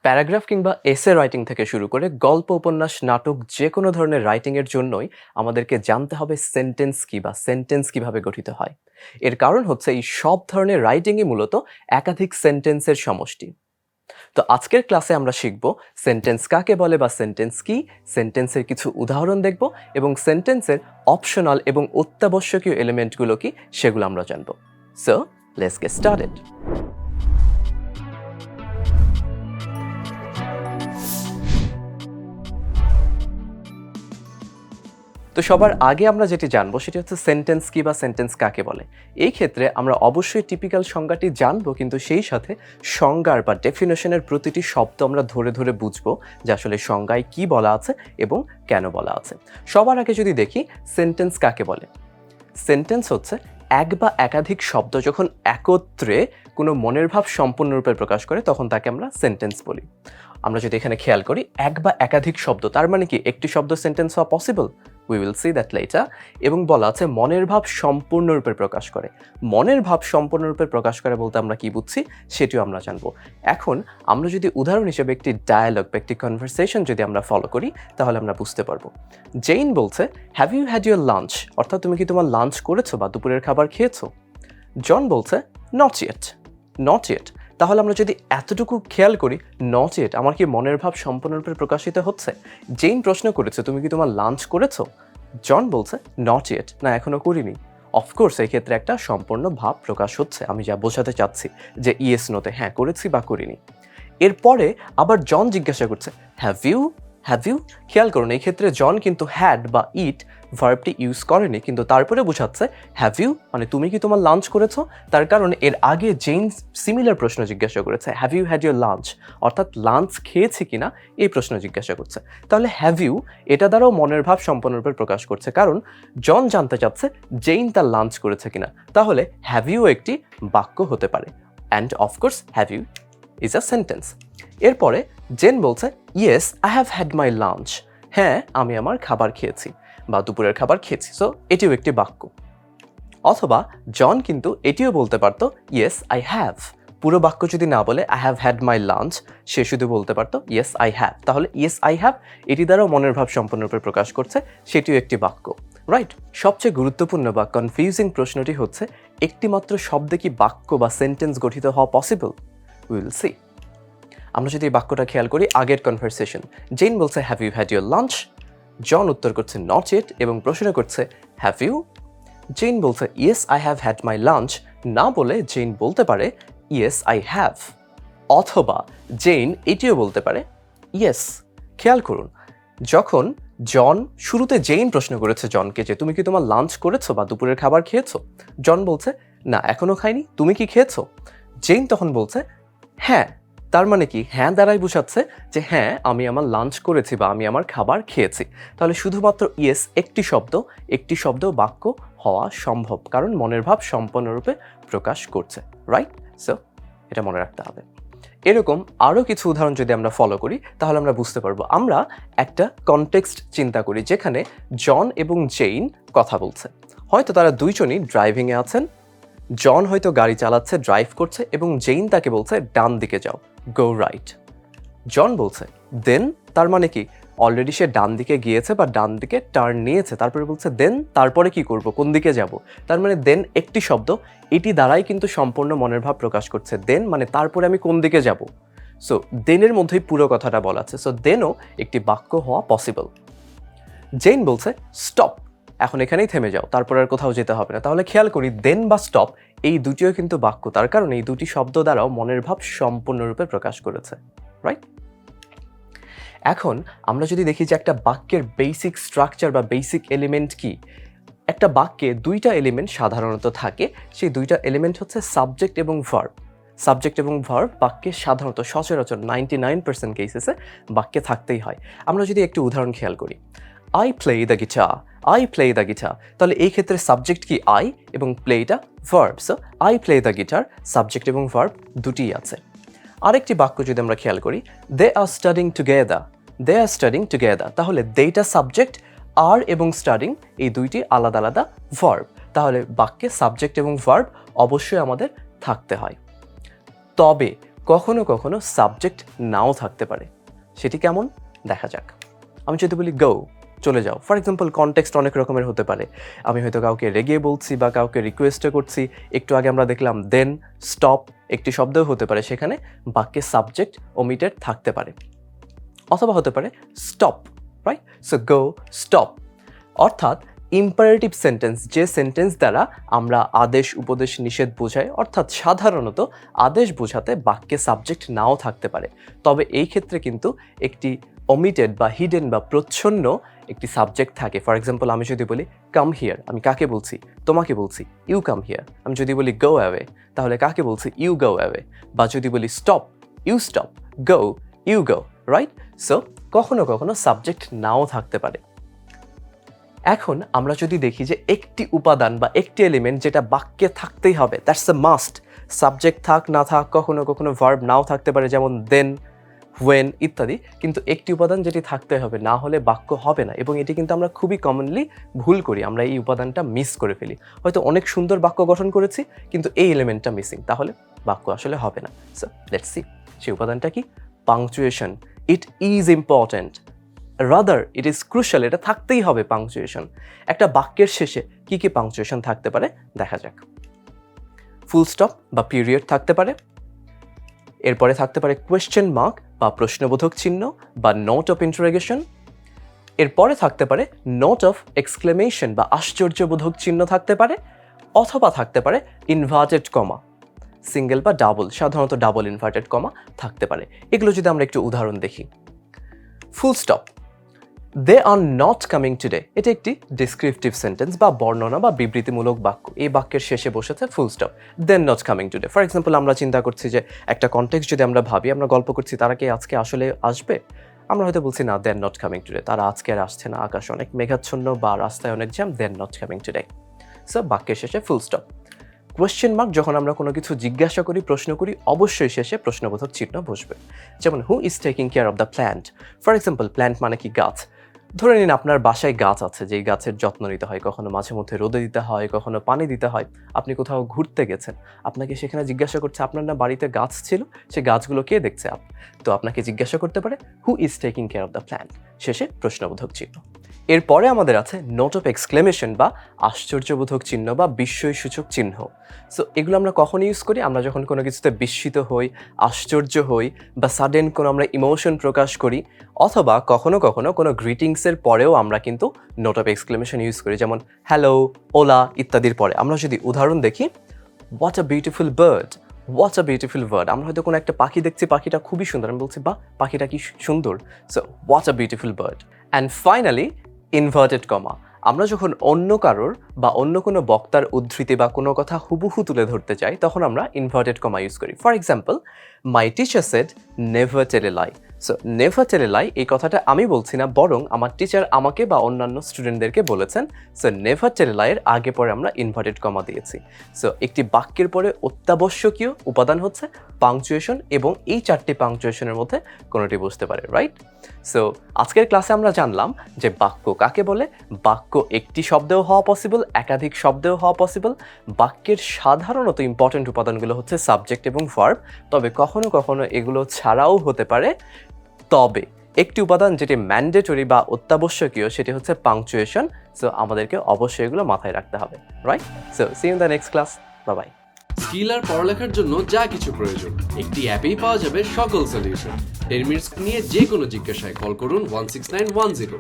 Paragraph কিংবা essay writing থেকে শুরু করে গল্প, উপন্যাস, নাটক যেকোনো ধরনের রাইটিংয়ের জন্যই আমাদেরকে জানতে হবে সেন্টেন্স কি বা সেন্টেন্স কিভাবে গঠিত হয়। এর কারণ হচ্ছে এই সব ধরনের রাইটিংই মূলত একাধিক সেন্টেন্সের সমষ্টি। তো আজকের ক্লাসে আমরা শিখব সেন্টেন্স কাকে বলে বা সেন্টেন্স কি, সেন্টেন্সের কিছু উদাহরণ দেখব এবং সেন্টেন্সের অপশনাল এবং অত্যাবশ্যকীয় এলিমেন্টগুলো কি সেগুলো আমরা জানব। So let's get started. তো সবার আগে আমরা যেটি জানবো সেটি হচ্ছে সেন্টেন্স কি বা সেন্টেন্স কাকে বলে। এই ক্ষেত্রে আমরা অবশ্যই টিপিক্যাল সংজ্ঞাটি জানবো, কিন্তু সেই সাথে সংজ্ঞার বা ডেফিনেশনের প্রতিটি শব্দ আমরা ধরে ধরে বুঝবো যে আসলে সংজ্ঞায় কি বলা আছে এবং কেন বলা আছে। সবার আগে যদি দেখি সেন্টেন্স কাকে বলে। সেন্টেন্স হচ্ছে এক বা একাধিক শব্দ যখন একত্রে কোনো মনের ভাব সম্পূর্ণরূপে প্রকাশ করে তখন তাকে আমরা সেন্টেন্স বলি। আমরা যদি এখানে খেয়াল করি এক বা একাধিক শব্দ, তার মানে কি একটি শব্দ সেন্টেন্স হওয়া possible? We will see that letter. এবং বলা আছে মনের ভাব সম্পূর্ণরূপে প্রকাশ করে। মনের ভাব সম্পূর্ণরূপে প্রকাশ করে বলতে আমরা কি বুঝছি সেটিও আমরা জানবো। এখন আমরা যদি উদাহরণ হিসেবে একটি ডায়ালগ বা একটি কনভারসেশন যদি আমরা ফলো করি তাহলে আমরা বুঝতে পারবো। জেইন বলছে, have you had your lunch? অর্থাৎ তুমি কি তোমার লাঞ্চ করেছো বা দুপুরের খাবার খেয়েছো? জন বলছে, নট ইয়েট। Not yet. তাহলে আমরা যদি এতটুকু খেয়াল করি, নট ইয়েট, আমার কি মনের ভাব সম্পূর্ণরূপে প্রকাশিত হচ্ছে? জেইন প্রশ্ন করেছে, তুমি কি তোমার লাঞ্চ করেছো? জন বলছে, নট ইয়েট, না এখনো করিনি। অফকোর্স এই ক্ষেত্রে একটা সম্পূর্ণ ভাব প্রকাশ হচ্ছে, আমি যা বোঝাতে চাচ্ছি যে ইয়েস নোতে হ্যাঁ করেছি বা করিনি। এরপরে আবার জন জিজ্ঞাসা করছে, হ্যাভ ইউ? Have you? খেয়াল করুন এই ক্ষেত্রে জন কিন্তু হ্যাড বা ইট ভার্বটি ইউজ করেনি, কিন্তু তারপরে বোঝাচ্ছে হ্যাভ ইউ, মানে তুমি কি তোমার লাঞ্চ করেছো? তার কারণ এর আগে জেইন সিমিলার প্রশ্ন জিজ্ঞাসা করেছে, have you had your lunch? অর্থাৎ লাঞ্চ খেয়েছি কিনা এই প্রশ্ন জিজ্ঞাসা করছে। তাহলে হ্যাভ ইউ এটা দ্বারাও মনের ভাব সম্পূর্ণরূপে প্রকাশ করছে, কারণ জন জানতে চাচ্ছে জেইন তার লাঞ্চ করেছে কিনা। তাহলে হ্যাভ ইউ একটি বাক্য হতে পারে, and of course have you is a sentence. এরপরে জেন বলছে, yes I have had my lunch. হ্যাঁ আমি আমার খাবার খেয়েছি বা দুপুরের খাবার খেয়েছি। সো এটিও একটি বাক্য। অথবা জন কিন্তু এটিও বলতে পারতো, ইয়েস আই হ্যাভ। পুরো বাক্য যদি না বলে I have had my lunch, সে শুধু বলতে পারতো ইয়েস আই হ্যাভ। তাহলে ইয়েস আই হ্যাভ এটি দ্বারাও মনের ভাব সম্পূর্ণরূপে প্রকাশ করছে, সেটিও একটি বাক্য। রাইট। সবচেয়ে গুরুত্বপূর্ণ বা কনফিউজিং প্রশ্নটি হচ্ছে, একটি মাত্র শব্দে কি বাক্য বা সেন্টেন্স গঠিত হওয়া পসিবল? Will see. আমরা যদি এই বাক্যটা খেয়াল করি, আগের কনভারসেশন, জেইন বলছে have you had your lunch? John উত্তর করছে নট ইয়েট এবং প্রশ্ন করছে হ্যাভ ইউ? জেইন বলছে yes I have had my lunch, না বলে জেইন বলতে পারে ইয়েস আই হ্যাভ। অথবা জেইন এটিও বলতে পারে ইয়েস। খেয়াল করুন, যখন জন শুরুতে জেইন প্রশ্ন করেছে জনকে যে তুমি কি তোমার লাঞ্চ করেছো বা দুপুরের খাবার খেয়েছো? জন বলছে না এখনো খাইনি, তুমি কি খেয়েছো? জেইন তখন বলছে হ্যাঁ। তার মানে কি হ্যাঁ দ্বারাই বোঝাচ্ছে যে হ্যাঁ আমি আমার লাঞ্চ করেছি বা আমি আমার খাবার খেয়েছি। তাহলে শুধুমাত্র ইয়েস একটি শব্দ বাক্য হওয়া সম্ভব, কারণ মনের ভাব সম্পূর্ণরূপে প্রকাশ করছে। রাইট। সো এটা মনে রাখতে হবে। এরকম আরও কিছু উদাহরণ যদি আমরা ফলো করি তাহলে আমরা বুঝতে পারবো। আমরা একটা কনটেক্সট চিন্তা করি যেখানে জন এবং জেইন কথা বলছে। হয়তো তারা দুইজনই ড্রাইভিংয়ে আছেন। জন হয়তো গাড়ি চালাচ্ছে, ড্রাইভ করছে, এবং জেইন তাকে বলছে ডান দিকে যাও, গো রাইট। জন বলছে দেন, তার মানে কি অলরেডি সে ডান দিকে গিয়েছে বা ডান দিকে টার্ন নিয়েছে, তারপরে বলছে দেন তারপরে কি করব, কোন দিকে যাব। তার মানে দেন একটি শব্দ, এটি দ্বারাই কিন্তু সম্পূর্ণ মনের ভাব প্রকাশ করছে। দেন মানে তারপরে আমি কোন দিকে যাব। সো দেনের মধ্যেই পুরো কথাটা বলা আছে। সো দেনও একটি বাক্য হওয়া পসিবল। জেইন বলছে স্টপ, এখন এখানেই থেমে যাও, তারপর আর কোথাও যেতে হবে না। তাহলে খেয়াল করি দেন বা স্টপ এই দুটিও কিন্তু বাক্য, তার কারণ এই দুটি শব্দ দ্বারাও মনের ভাব সম্পূর্ণরূপে প্রকাশ করেছে। রাইট। এখন আমরা যদি দেখি যে একটা বাক্যের বেসিক স্ট্রাকচার বা বেসিক এলিমেন্ট কি, একটা বাক্যে দুইটা এলিমেন্ট সাধারণত থাকে। সেই দুইটা এলিমেন্ট হচ্ছে সাবজেক্ট এবং ভার্ব। সাবজেক্ট এবং ভার্ব বাক্যে সাধারণত সচরাচর 99% কেসেসে বাক্যে থাকতেই হয়। আমরা যদি একটি উদাহরণ খেয়াল করি, I play the guitar, I play the guitar, তাহলে এই ক্ষেত্রে সাবজেক্ট কি আই এবং প্লেটা verb. So I play the guitar, subject এবং ভার্ব দুটিই আছে। আরেকটি বাক্য যদি আমরা খেয়াল করি, they are studying together, they are studying together, তাহলে দেটা সাবজেক্ট, আর এবং স্টাডিং এই দুইটি আলাদা আলাদা ভার্ব। তাহলে বাক্যে সাবজেক্ট এবং ভার্ব অবশ্যই আমাদের থাকতে হয়। তবে কখনো কখনো সাবজেক্ট নাও থাকতে পারে। সেটি কেমন দেখা যাক। আমি যদি বলি গো, চলে যাও, ফর এক্সাম্পল কনটেক্সট অনেক রকমের হতে পারে। আমি হয়তো কাউকে রেগে বলছি বা কাউকে রিকোয়েস্টও করছি। একটু আগে আমরা দেখলাম দেন, স্টপ একটি শব্দও হতে পারে, সেখানে বাক্যে সাবজেক্ট ওমিটেড থাকতে পারে। অথবা হতে পারে স্টপ, রাইট? সো গো, স্টপ। অর্থাৎ ইম্পারেটিভ সেন্টেন্স, যে সেন্টেন্স দ্বারা আমরা আদেশ, উপদেশ, নিষেধ বোঝাই, অর্থাৎ সাধারণত আদেশ বোঝাতে বাক্যে সাবজেক্ট নাও থাকতে পারে। তবে এই ক্ষেত্রে কিন্তু একটি ওমিটেড বা হিডেন বা প্রচ্ছন্ন একটি সাবজেক্ট থাকে। ফর এক্সাম্পল আমি যদি বলি কাম হিয়ার, আমি কাকে বলছি? তোমাকে বলছি, ইউ কাম হিয়ার। আমি যদি বলি গো অ্যাওয়ে, তাহলে কাকে বলছি? You go away. বা যদি বলি stop, you stop, go, you go, right? So কখনো কখনো সাবজেক্ট নাও থাকতে পারে। এখন আমরা যদি দেখি যে একটি উপাদান বা একটি এলিমেন্ট যেটা বাক্যে থাকতেই হবে, দ্যাটস এ মাস্ট। সাবজেক্ট থাক না থাক, কখনো কখনো ভার্ব নাও থাকতে পারে, যেমন দেন, হোয়েন ইত্যাদি, কিন্তু একটি উপাদান যেটি থাকতে হবে, না হলে বাক্য হবে না। এবং এটি কিন্তু আমরা খুবই কমনলি ভুল করি, আমরা এই উপাদানটা মিস করে ফেলি। হয়তো অনেক সুন্দর বাক্য গঠন করেছি, কিন্তু এই এলিমেন্টটা মিসিং, তাহলে বাক্য আসলে হবে না। সো লেটস সি, সেই উপাদানটা কি? Punctuation. It is important, rather it is crucial, এটা থাকতেই হবে পাংচুয়েশন। একটা বাক্যের শেষে কি কি পাংচুয়েশন থাকতে পারে দেখা যাক। ফুল স্টপ বা পিরিয়ড থাকতে পারে, এরপরে থাকতে পারে কোয়েশ্চেন মার্ক বা প্রশ্নবোধক চিহ্ন বা নোট অফ ইন্টারোগেশন, এরপরে থাকতে পারে নোট অফ এক্সক্লেমেশন বা আশ্চর্যবোধক চিহ্ন থাকতে পারে, অথবা থাকতে পারে ইনভার্টেড কমা, সিঙ্গেল বা ডাবল, সাধারণত ডাবল ইনভার্টেড কমা থাকতে পারে। এগুলো যদি আমরা একটু উদাহরণ দেখি। Full stop, they are not coming today, এটা একটি ডিসক্রিপটিভ সেন্টেন্স বা বর্ণনা বা বিবৃতিমূলক বাক্য। এই বাক্যের শেষে বসেছে full stop, then not coming today. For example আমরা চিন্তা করছি যে একটা কনটেক্সট যদি আমরা ভাবি, আমরা গল্প করছি তারা কি আজকে আসলে আসবে, আমরা হয়তো বলছি না, দেন নট কামিং টুডে, তারা আজকে আর আসছে না, আকাশ অনেক মেঘাচ্ছন্ন বা রাস্তায় অনেক jam, then not coming today. So বাক্যের শেষে ফুল স্টপ। কোয়েশ্চেন মার্ক, যখন আমরা কোনো কিছু জিজ্ঞাসা করি, প্রশ্ন করি, অবশ্যই শেষে প্রশ্নবোধক চিহ্ন বসবে। যেমন who is taking care of the plant. For example plant মানে কি? গাছ। ধরে নিন আপনার বাসায় গাছ আছে, যেই গাছের যত্ন নিতে হয়, কখনো মাঝে মধ্যে রোদে দিতে হয়, কখনো পানি দিতে হয়। আপনি কোথাও ঘুরতে গেছেন, আপনাকে সেখানে জিজ্ঞাসা করছে আপনার না বাড়িতে গাছ ছিল, সে গাছগুলো কে দেখছে? তো আপনাকে জিজ্ঞাসা করতে পারে who is taking care of the plant, শেষে প্রশ্নবোধক চিহ্ন। এরপরে আমাদের আছে নোট অফ এক্সক্লেমেশন বা আশ্চর্যবোধক চিহ্ন বা বিস্ময়সূচক চিহ্ন। সো এগুলো আমরা কখন ইউজ করি? আমরা যখন কোনো কিছুতে বিস্মিত হই, আশ্চর্য হই, বা সাডেন কোনো আমরা ইমোশন প্রকাশ করি, অথবা কখনো কখনো কোনো গ্রিটিংসের পরেও আমরা কিন্তু নোট অফ এক্সক্লেমেশন ইউজ করি, যেমন হ্যালো, ওলা ইত্যাদির পরে। আমরা যদি উদাহরণ দেখি, what a beautiful bird, what a beautiful bird. আমরা হয়তো কোনো একটা পাখি দেখছি, পাখিটা খুবই সুন্দর, আমি বলছি বাহ, পাখিটা কি সুন্দর। So what a beautiful bird. And finally inverted comma. আমরা যখন অন্য কারোর বা অন্য কোনো বক্তার উদ্ধৃতি বা কোনো কথা হুবহু তুলে ধরতে চাই, তখন আমরা ইনভার্টেড কমা ইউজ করি। For example, my teacher said never tell a lie. So never tell a lie, এই কথাটা আমি বলছি না, বরং আমার টিচার আমাকে বা অন্যান্য স্টুডেন্টদেরকে বলেছেন। সো নেভার টেল এ লাইয়ের আগে পরে আমরা ইনভার্টেড কমা দিয়েছি। সো একটি বাক্যের পরে অত্যাবশ্যকীয় উপাদান হচ্ছে পাংচুয়েশন, এবং এই চারটি পাংচুয়েশনের মধ্যে কোনোটি বসতে পারে, রাইট? সো আজকের ক্লাসে আমরা জানলাম যে বাক্য কাকে বলে। বাক্য একটি শব্দেও হওয়া পসিবল, একাধিক শব্দেও হওয়া পসিবল। বাক্যের সাধারণত ইম্পর্টেন্ট উপাদানগুলো হচ্ছে সাবজেক্ট এবং ভার্ব, তবে কখনো কখনো এগুলো ছাড়াও হতে পারে। তবে একটি উপাদান যেটি ম্যান্ডেটরি বা অত্যাবশ্যকীয়, সেটি হচ্ছে পাংচুয়েশন। সো আমাদেরকে অবশ্যই এগুলো মাথায় রাখতে হবে, right? So see in the next class, bye bye. Skill আর পড়ালেখার জন্য যা কিছু প্রয়োজন একটি অ্যাপেই পাওয়া যাবে সকল সলিউশন। 10 মিনিটস নিয়ে যে কোনো জিজ্ঞাসায় কল করুন 16910।